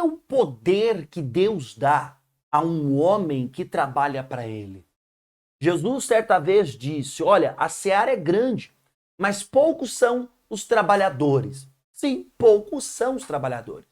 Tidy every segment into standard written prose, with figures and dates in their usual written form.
é o poder que Deus dá a um homem que trabalha para ele? Jesus certa vez disse, olha, a seara é grande, mas poucos são os trabalhadores. Sim, poucos são os trabalhadores.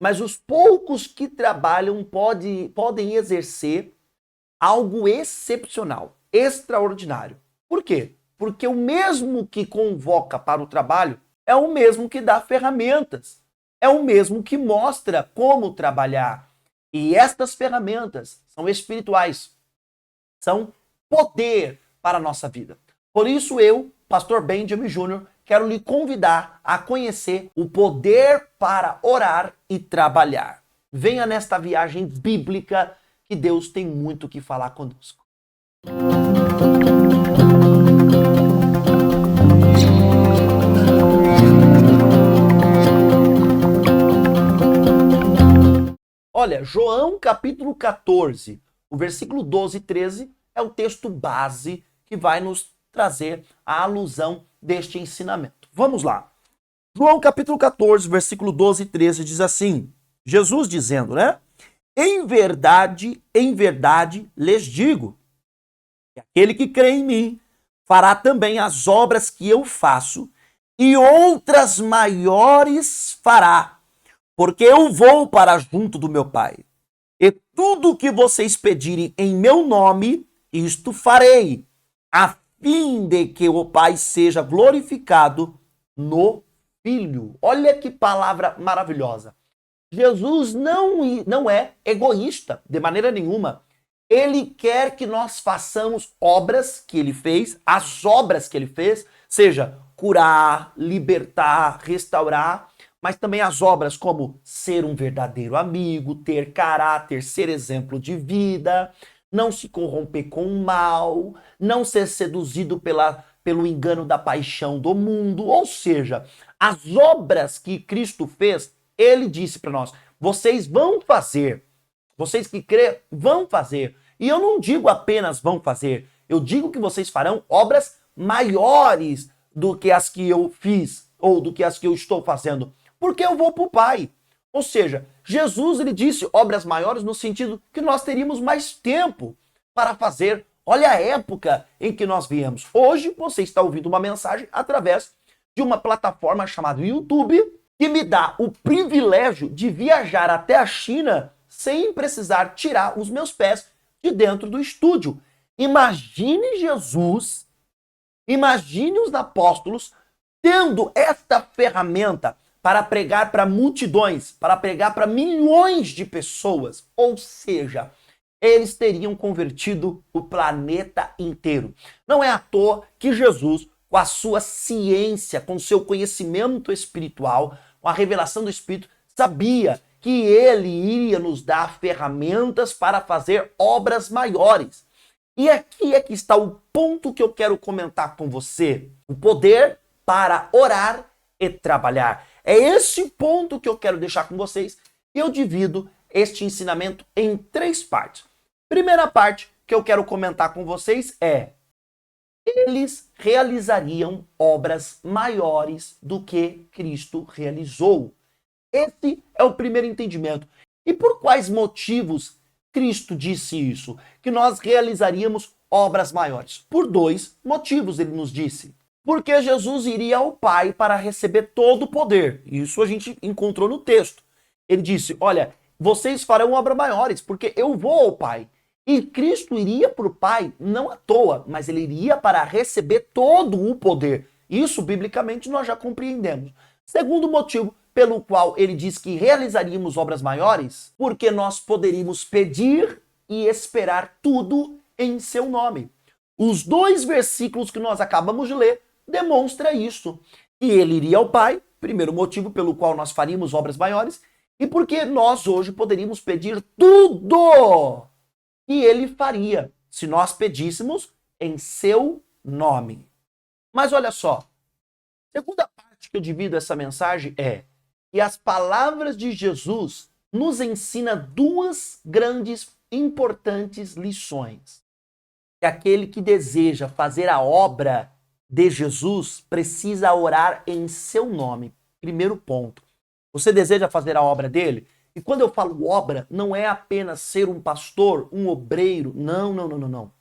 Mas os poucos que trabalham podem exercer algo excepcional, extraordinário. Por quê? Porque o mesmo que convoca para o trabalho é o mesmo que dá ferramentas, é o mesmo que mostra como trabalhar. E estas ferramentas são espirituais, são poder para a nossa vida. Por isso eu, Pastor Benjamin Júnior, quero lhe convidar a conhecer o poder para orar e trabalhar. Venha nesta viagem bíblica que Deus tem muito o que falar conosco. Olha, João capítulo 14, o versículo 12 e 13 é o texto base que vai nos trazer a alusão deste ensinamento. Vamos lá. João capítulo 14, versículo 12 e 13 diz assim, Jesus dizendo, né? Em verdade lhes digo, que aquele que crê em mim fará também as obras que eu faço e outras maiores fará, porque eu vou para junto do meu Pai. E tudo o que vocês pedirem em meu nome, isto farei, a fim de que o Pai seja glorificado no Filho. Olha que palavra maravilhosa. Jesus não é egoísta de maneira nenhuma. Ele quer que nós façamos obras que ele fez, as obras que ele fez, seja curar, libertar, restaurar, mas também as obras como ser um verdadeiro amigo, ter caráter, ser exemplo de vida, não se corromper com o mal, não ser seduzido pelo engano da paixão do mundo. Ou seja, as obras que Cristo fez, ele disse para nós, vocês vão fazer, vocês que crê, vão fazer. E eu não digo apenas vão fazer, eu digo que vocês farão obras maiores do que as que eu fiz, ou do que as que eu estou fazendo, porque eu vou para o Pai. Ou seja, Jesus ele disse obras maiores no sentido que nós teríamos mais tempo para fazer. Olha a época em que nós viemos. Hoje você está ouvindo uma mensagem através de uma plataforma chamada YouTube, que me dá o privilégio de viajar até a China sem precisar tirar os meus pés de dentro do estúdio. Imagine Jesus, imagine os apóstolos tendo esta ferramenta para pregar para multidões, para pregar para milhões de pessoas. Ou seja, eles teriam convertido o planeta inteiro. Não é à toa que Jesus, com a sua ciência, com o seu conhecimento espiritual, com a revelação do Espírito, sabia que ele iria nos dar ferramentas para fazer obras maiores. E aqui é que está o ponto que eu quero comentar com você. O poder para orar e trabalhar. É esse ponto que eu quero deixar com vocês e eu divido este ensinamento em 3 partes. Primeira parte que eu quero comentar com vocês é: eles realizariam obras maiores do que Cristo realizou. Esse é o primeiro entendimento. E por quais motivos Cristo disse isso? Que nós realizaríamos obras maiores? Por 2 motivos ele nos disse. Porque Jesus iria ao Pai para receber todo o poder. Isso a gente encontrou no texto. Ele disse, olha, vocês farão obras maiores, porque eu vou ao Pai. E Cristo iria para o Pai, não à toa, mas ele iria para receber todo o poder. Isso, biblicamente, nós já compreendemos. Segundo motivo pelo qual ele diz que realizaríamos obras maiores, porque nós poderíamos pedir e esperar tudo em seu nome. Os 2 versículos que nós acabamos de ler demonstra isso. E ele iria ao Pai, primeiro motivo pelo qual nós faríamos obras maiores, e porque nós hoje poderíamos pedir tudo que ele faria, se nós pedíssemos em seu nome. Mas olha só, a segunda parte que eu divido essa mensagem é que as palavras de Jesus nos ensina 2 grandes, importantes lições. Que aquele que deseja fazer a obra de Jesus precisa orar em seu nome. Primeiro ponto. Você deseja fazer a obra dele? E quando eu falo obra, não é apenas ser um pastor, um obreiro. Não, não, não, não, não.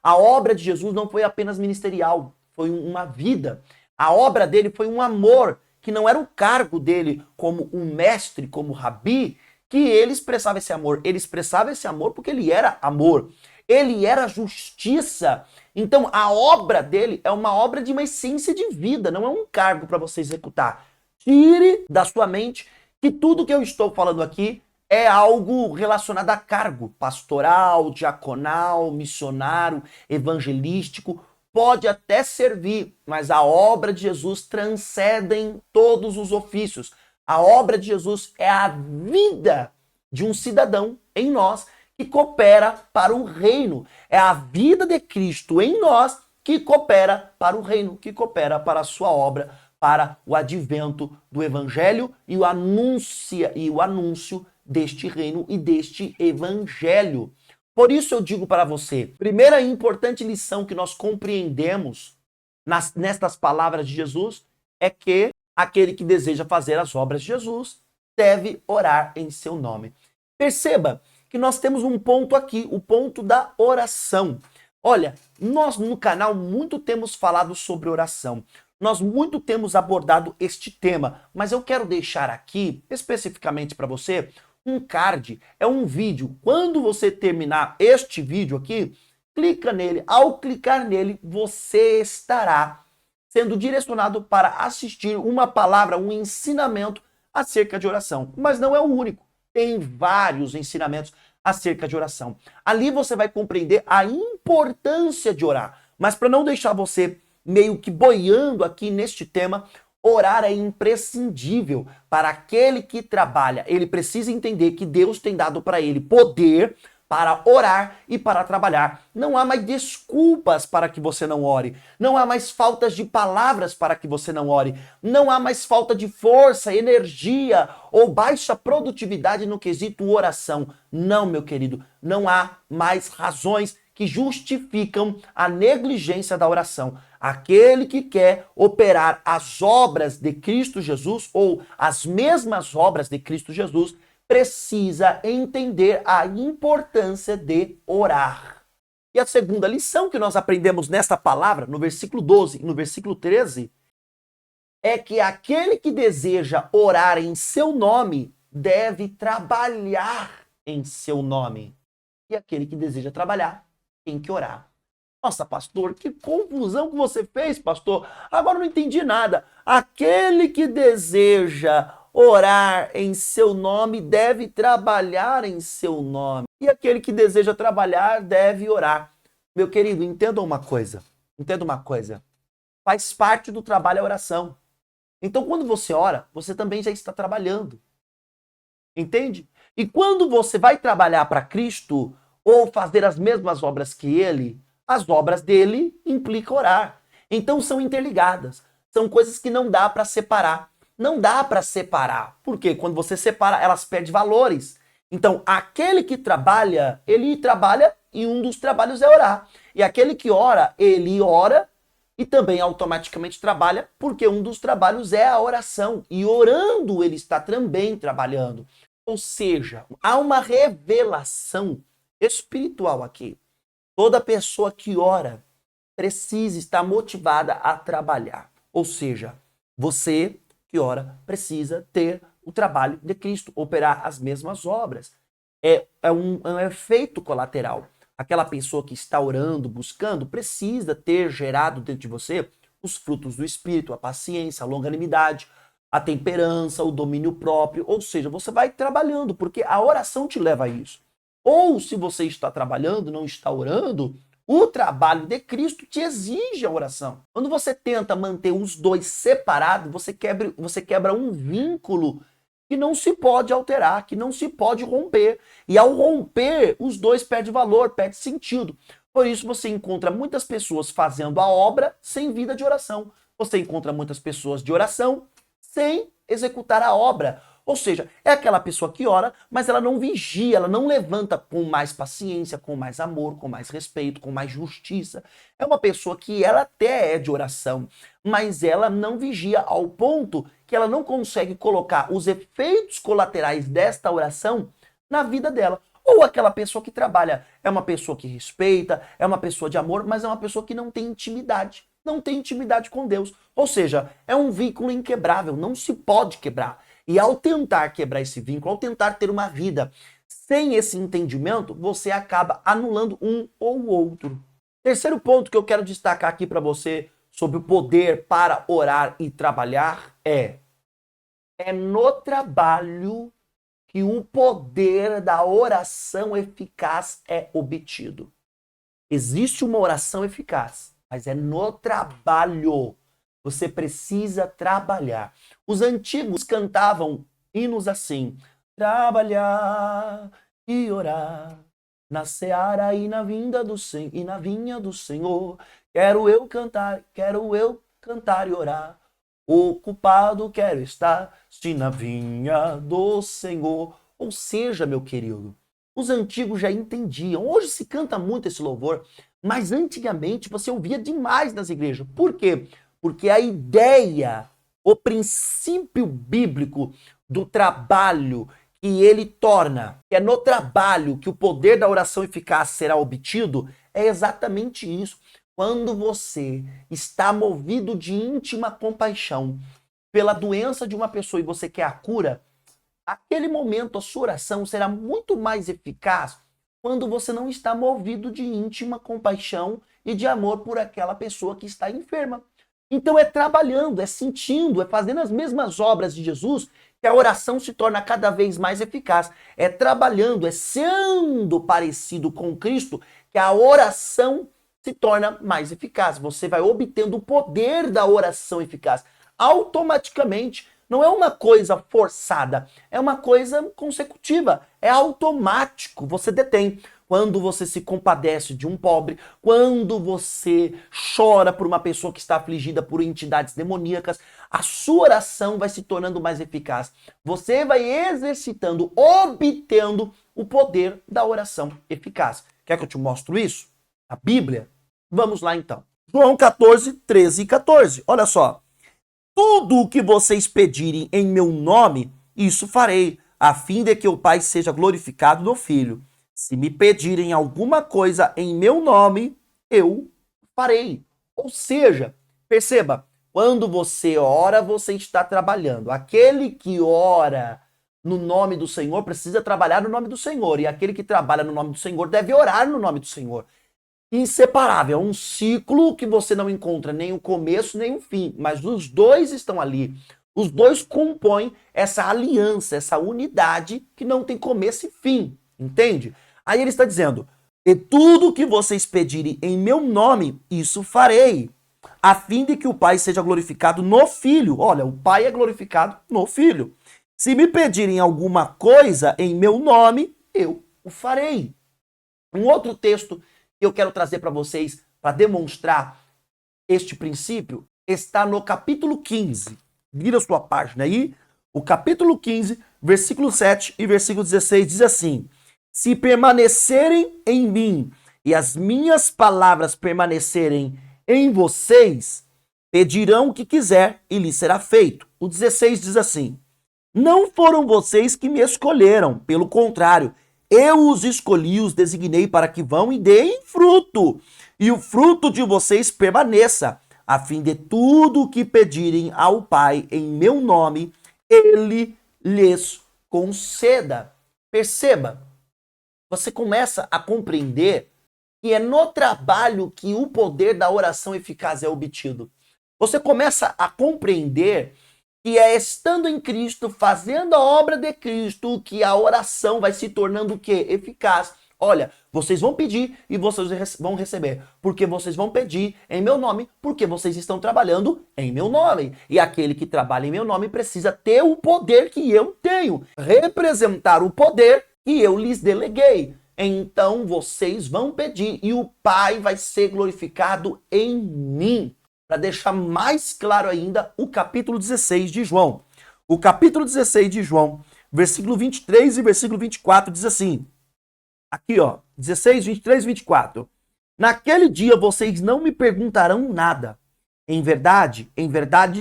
A obra de Jesus não foi apenas ministerial, foi uma vida. A obra dele foi um amor, que não era o cargo dele como um mestre, como rabi, que ele expressava esse amor. Ele expressava esse amor porque ele era amor. Ele era justiça. Então a obra dele é uma obra de uma essência de vida, não é um cargo para você executar. Tire da sua mente que tudo que eu estou falando aqui é algo relacionado a cargo pastoral, diaconal, missionário, evangelístico. Pode até servir, mas a obra de Jesus transcende todos os ofícios. A obra de Jesus é a vida de um cidadão em nós que coopera para o reino. É a vida de Cristo em nós que coopera para o reino, que coopera para a sua obra, para o advento do evangelho e o anúncio deste reino e deste evangelho. Por isso eu digo para você, primeira e importante lição que nós compreendemos nestas palavras de Jesus é que aquele que deseja fazer as obras de Jesus deve orar em seu nome. Perceba que nós temos um ponto aqui, o ponto da oração. Olha, nós no canal muito temos falado sobre oração. Nós muito temos abordado este tema, mas eu quero deixar aqui, especificamente para você, um card, é um vídeo. Quando você terminar este vídeo aqui, clica nele. Ao clicar nele, você estará sendo direcionado para assistir uma palavra, um ensinamento acerca de oração. Mas não é o único. Tem vários ensinamentos acerca de oração. Ali você vai compreender a importância de orar. Mas para não deixar você meio que boiando aqui neste tema, orar é imprescindível para aquele que trabalha. Ele precisa entender que Deus tem dado para ele poder para orar e para trabalhar. Não há mais desculpas para que você não ore. Não há mais faltas de palavras para que você não ore. Não há mais falta de força, energia ou baixa produtividade no quesito oração. Não, meu querido, não há mais razões que justificam a negligência da oração. Aquele que quer operar as obras de Cristo Jesus ou as mesmas obras de Cristo Jesus precisa entender a importância de orar. E a segunda lição que nós aprendemos nesta palavra, no versículo 12 e no versículo 13, é que aquele que deseja orar em seu nome deve trabalhar em seu nome. E aquele que deseja trabalhar tem que orar. Nossa, pastor, que confusão que você fez, pastor. Agora não entendi nada. Aquele que deseja orar em seu nome deve trabalhar em seu nome. E aquele que deseja trabalhar deve orar. Meu querido, entenda uma coisa. Entenda uma coisa. Faz parte do trabalho a oração. Então, quando você ora, você também já está trabalhando. Entende? E quando você vai trabalhar para Cristo ou fazer as mesmas obras que ele, as obras dele implicam orar. Então são interligadas. São coisas que não dá para separar. Não dá para separar. Porque quando você separa, elas perdem valores. Então, aquele que trabalha, ele trabalha e um dos trabalhos é orar. E aquele que ora, ele ora e também automaticamente trabalha, porque um dos trabalhos é a oração. E orando, ele está também trabalhando. Ou seja, há uma revelação espiritual aqui. Toda pessoa que ora precisa estar motivada a trabalhar. Ou seja, você que ora precisa ter o trabalho de Cristo, operar as mesmas obras. É um efeito colateral. Aquela pessoa que está orando, buscando, precisa ter gerado dentro de você os frutos do Espírito, a paciência, a longanimidade, a temperança, o domínio próprio. Ou seja, você vai trabalhando, porque a oração te leva a isso. Ou se você está trabalhando, não está orando, o trabalho de Cristo te exige a oração. Quando você tenta manter os dois separados, você quebra um vínculo que não se pode alterar, que não se pode romper. E ao romper, os dois perdem valor, perdem sentido. Por isso você encontra muitas pessoas fazendo a obra sem vida de oração. Você encontra muitas pessoas de oração sem executar a obra. Ou seja, é aquela pessoa que ora, mas ela não vigia, ela não levanta com mais paciência, com mais amor, com mais respeito, com mais justiça. É uma pessoa que ela até é de oração, mas ela não vigia ao ponto que ela não consegue colocar os efeitos colaterais desta oração na vida dela. Ou aquela pessoa que trabalha é uma pessoa que respeita, é uma pessoa de amor, mas é uma pessoa que não tem intimidade. Não tem intimidade com Deus. Ou seja, é um vínculo inquebrável, não se pode quebrar. E ao tentar quebrar esse vínculo, ao tentar ter uma vida sem esse entendimento, você acaba anulando um ou outro. Terceiro ponto que eu quero destacar aqui para você sobre o poder para orar e trabalhar é no trabalho que o poder da oração eficaz é obtido. Existe uma oração eficaz, mas é no trabalho. Você precisa trabalhar. Os antigos cantavam hinos assim: trabalhar e orar na seara e na vinda do e na vinha do Senhor. Quero eu cantar e orar. Ocupado quero estar, se na vinha do Senhor. Ou seja, meu querido, os antigos já entendiam. Hoje se canta muito esse louvor, mas antigamente você ouvia demais nas igrejas. Por quê? Porque a ideia, o princípio bíblico do trabalho que ele torna, que é no trabalho que o poder da oração eficaz será obtido, é exatamente isso. Quando você está movido de íntima compaixão pela doença de uma pessoa e você quer a cura, aquele momento a sua oração será muito mais eficaz quando você não está movido de íntima compaixão e de amor por aquela pessoa que está enferma. Então é trabalhando, é sentindo, é fazendo as mesmas obras de Jesus que a oração se torna cada vez mais eficaz. É trabalhando, é sendo parecido com Cristo que a oração se torna mais eficaz. Você vai obtendo o poder da oração eficaz automaticamente. Não é uma coisa forçada, é uma coisa consecutiva, é automático, você detém. Quando você se compadece de um pobre, quando você chora por uma pessoa que está afligida por entidades demoníacas, a sua oração vai se tornando mais eficaz. Você vai exercitando, obtendo o poder da oração eficaz. Quer que eu te mostre isso? A Bíblia? Vamos lá então. João 14, 13 e 14. Olha só. Tudo o que vocês pedirem em meu nome, isso farei, a fim de que o Pai seja glorificado no Filho. Se me pedirem alguma coisa em meu nome, eu farei. Ou seja, perceba, quando você ora, você está trabalhando. Aquele que ora no nome do Senhor precisa trabalhar no nome do Senhor. E aquele que trabalha no nome do Senhor deve orar no nome do Senhor. Inseparável, é um ciclo que você não encontra nem o começo nem o fim, mas os dois estão ali. Os dois compõem essa aliança, essa unidade que não tem começo e fim, entende? Aí ele está dizendo: e tudo que vocês pedirem em meu nome, isso farei, a fim de que o Pai seja glorificado no Filho. Olha, o Pai é glorificado no Filho. Se me pedirem alguma coisa em meu nome, eu o farei. Um outro texto que eu quero trazer para vocês para demonstrar este princípio está no capítulo 15. Vira a sua página aí. O capítulo 15, versículo 7 e versículo 16 diz assim: se permanecerem em mim e as minhas palavras permanecerem em vocês, pedirão o que quiser e lhes será feito. O 16 diz assim: não foram vocês que me escolheram, pelo contrário, eu os escolhi, os designei para que vão e deem fruto, e o fruto de vocês permaneça, a fim de tudo o que pedirem ao Pai em meu nome, ele lhes conceda. Perceba, você começa a compreender que é no trabalho que o poder da oração eficaz é obtido. Você começa a compreender que é estando em Cristo, fazendo a obra de Cristo, que a oração vai se tornando o quê? Eficaz. Olha, vocês vão pedir e vocês vão receber. Porque vocês vão pedir em meu nome, porque vocês estão trabalhando em meu nome. E aquele que trabalha em meu nome precisa ter o poder que eu tenho. Representar o poder que eu lhes deleguei. Então vocês vão pedir e o Pai vai ser glorificado em mim. Para deixar mais claro ainda, o capítulo 16 de João. O capítulo 16 de João, versículo 23 e versículo 24 diz assim. Aqui, ó, 16, 23 e 24. Naquele dia vocês não me perguntarão nada. Em verdade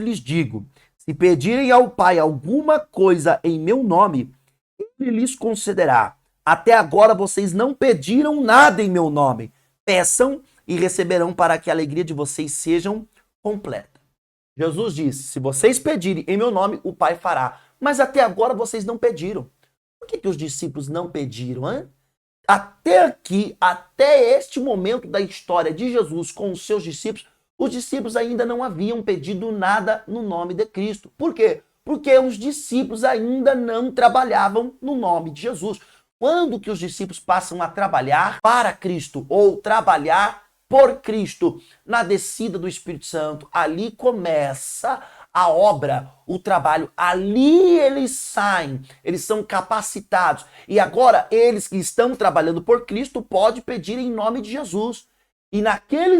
lhes digo, Se pedirem ao Pai alguma coisa em meu nome, ele lhes concederá. Até agora vocês não pediram nada em meu nome. Peçam e receberão para que a alegria de vocês seja completa. Jesus disse, se vocês pedirem em meu nome, o Pai fará. Mas até agora vocês não pediram. Por que os discípulos não pediram, hein? Até aqui, até este momento da história de Jesus com os seus discípulos, os discípulos ainda não haviam pedido nada no nome de Cristo. Por quê? Porque os discípulos ainda não trabalhavam no nome de Jesus. Quando que os discípulos passam a trabalhar para Cristo ou trabalhar por Cristo? Na descida do Espírito Santo, ali começa a obra, o trabalho. Ali eles saem, eles são capacitados. E agora eles que estão trabalhando por Cristo podem pedir em nome de Jesus. E naquele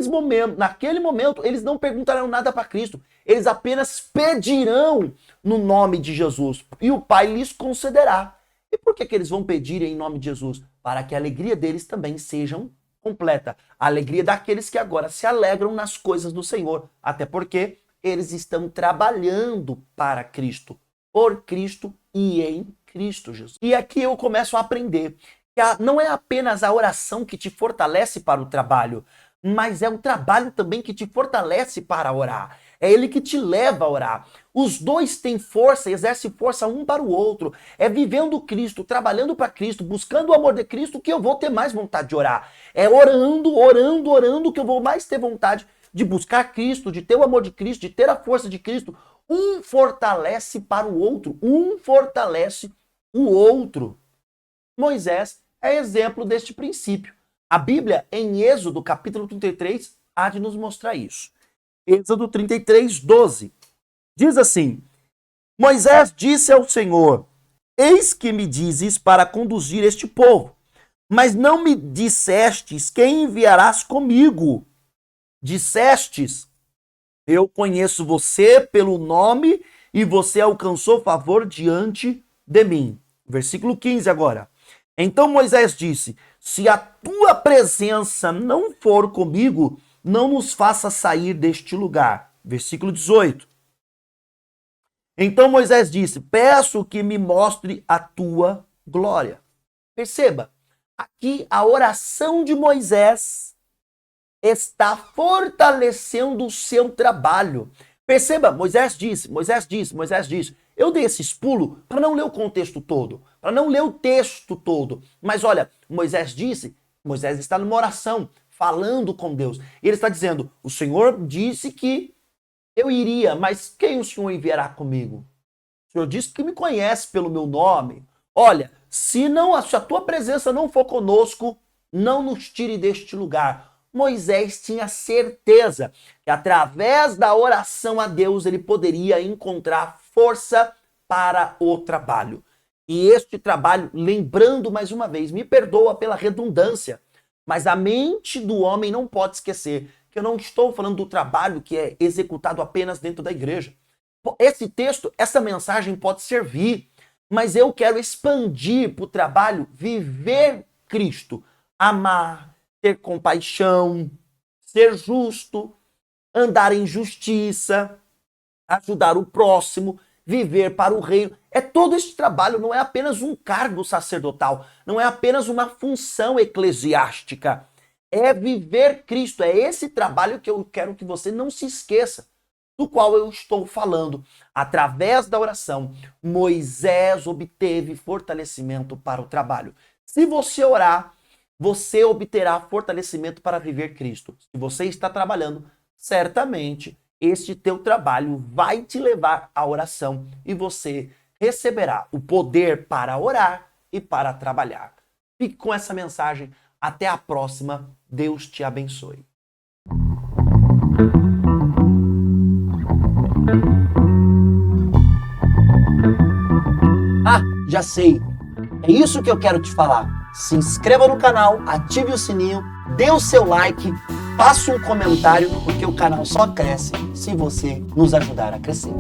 momento, eles não perguntarão nada para Cristo. Eles apenas pedirão no nome de Jesus. E o Pai lhes concederá. E por que eles vão pedir em nome de Jesus? Para que a alegria deles também seja completa. A alegria daqueles que agora se alegram nas coisas do Senhor. Até porque eles estão trabalhando para Cristo, por Cristo e em Cristo Jesus. E aqui eu começo a aprender que não é apenas a oração que te fortalece para o trabalho, mas é o trabalho também que te fortalece para orar. É ele que te leva a orar. Os dois têm força, exercem força um para o outro. É vivendo Cristo, trabalhando para Cristo, buscando o amor de Cristo que eu vou ter mais vontade de orar. É orando que eu vou mais ter vontade de buscar Cristo, de ter o amor de Cristo, de ter a força de Cristo. Um fortalece para o outro. Um fortalece o outro. Moisés é exemplo deste princípio. A Bíblia, em Êxodo, capítulo 33, há de nos mostrar isso. Êxodo 33, 12. Diz assim, Moisés disse ao Senhor, eis que me dizes para conduzir este povo, mas não me dissestes quem enviarás comigo. Dissestes, eu conheço você pelo nome e você alcançou favor diante de mim. Versículo 15 agora. Então Moisés disse, se a tua presença não for comigo, não nos faça sair deste lugar. Versículo 18. Então Moisés disse, peço que me mostre a tua glória. Perceba, aqui a oração de Moisés está fortalecendo o seu trabalho. Perceba, Moisés disse. Eu dei esses pulos para não ler o contexto todo, para não ler o texto todo. Mas olha, Moisés está numa oração, falando com Deus. E ele está dizendo, o Senhor disse que eu iria, mas quem o Senhor enviará comigo? O Senhor disse que me conhece pelo meu nome. Olha, se a tua presença não for conosco, não nos tire deste lugar. Moisés tinha certeza que através da oração a Deus ele poderia encontrar força para o trabalho. E este trabalho, lembrando mais uma vez, me perdoa pela redundância, mas a mente do homem não pode esquecer que eu não estou falando do trabalho que é executado apenas dentro da igreja. Esse texto, essa mensagem pode servir, mas eu quero expandir para o trabalho viver Cristo, amar, ter compaixão, ser justo, andar em justiça, ajudar o próximo, viver para o reino. É todo esse trabalho, não é apenas um cargo sacerdotal, não é apenas uma função eclesiástica. É viver Cristo, é esse trabalho que eu quero que você não se esqueça, do qual eu estou falando. Através da oração, Moisés obteve fortalecimento para o trabalho. Se você orar, você obterá fortalecimento para viver Cristo. Se você está trabalhando, certamente este teu trabalho vai te levar à oração e você receberá o poder para orar e para trabalhar. Fique com essa mensagem. Até a próxima. Deus te abençoe. Ah, já sei. É isso que eu quero te falar. Se inscreva no canal, ative o sininho, dê o seu like, faça um comentário, porque o canal só cresce se você nos ajudar a crescer.